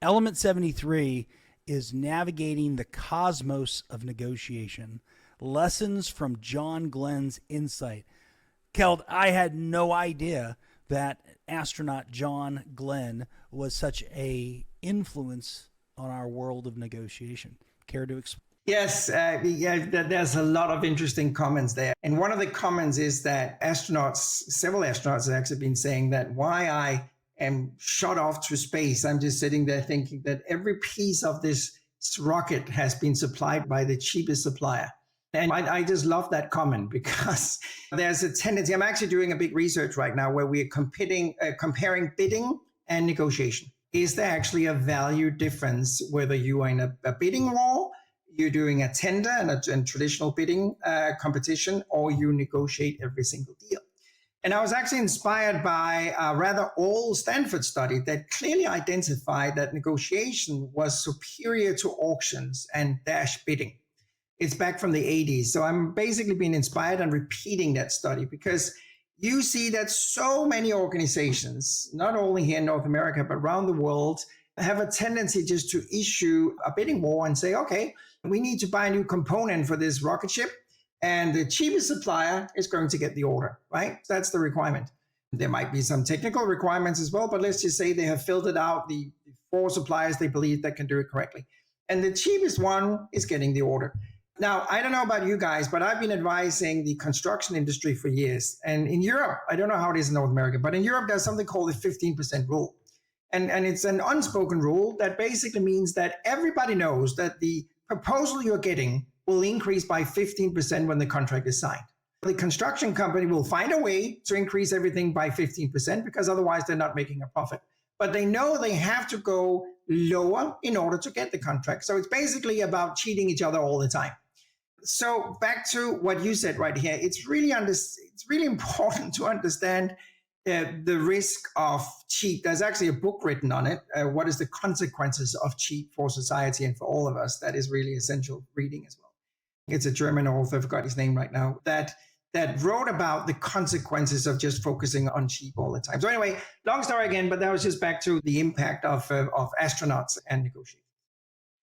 Element 73 is navigating the cosmos of negotiation. Lessons from John Glenn's insight. Keld, I had no idea that astronaut John Glenn was such a influence on our world of negotiation. Care to explain? Yes, there's a lot of interesting comments there. And one of the comments is that several astronauts have actually been saying that why I am shot off to space, I'm just sitting there thinking that every piece of this rocket has been supplied by the cheapest supplier. And I just love that comment because there's a tendency. I'm actually doing a big research right now where we're comparing bidding and negotiation. Is there actually a value difference whether you are in a bidding war, you're doing a tender and a traditional bidding competition, or you negotiate every single deal? And I was actually inspired by a rather old Stanford study that clearly identified that negotiation was superior to auctions and dash bidding. It's back from the 80s. So I'm basically being inspired and repeating that study because you see that so many organizations, not only here in North America, but around the world, have a tendency just to issue a bidding war and say, okay, we need to buy a new component for this rocket ship, and the cheapest supplier is going to get the order, right? That's the requirement. There might be some technical requirements as well, but let's just say they have filtered out the 4 suppliers they believe that can do it correctly. And the cheapest one is getting the order. Now, I don't know about you guys, but I've been advising the construction industry for years. And in Europe, I don't know how it is in North America, but in Europe, there's something called the 15% rule. And it's an unspoken rule that basically means that everybody knows that the proposal you're getting will increase by 15% when the contract is signed. The construction company will find a way to increase everything by 15% because otherwise they're not making a profit. But they know they have to go lower in order to get the contract. So it's basically about cheating each other all the time. So back to what you said right here, it's really important to understand the risk of cheat. There's actually a book written on it. What is the consequences of cheat for society and for all of us? That is really essential reading as well. It's a German author, I forgot his name right now, that wrote about the consequences of just focusing on cheat all the time. So anyway, long story again, but that was just back to the impact of astronauts and negotiation.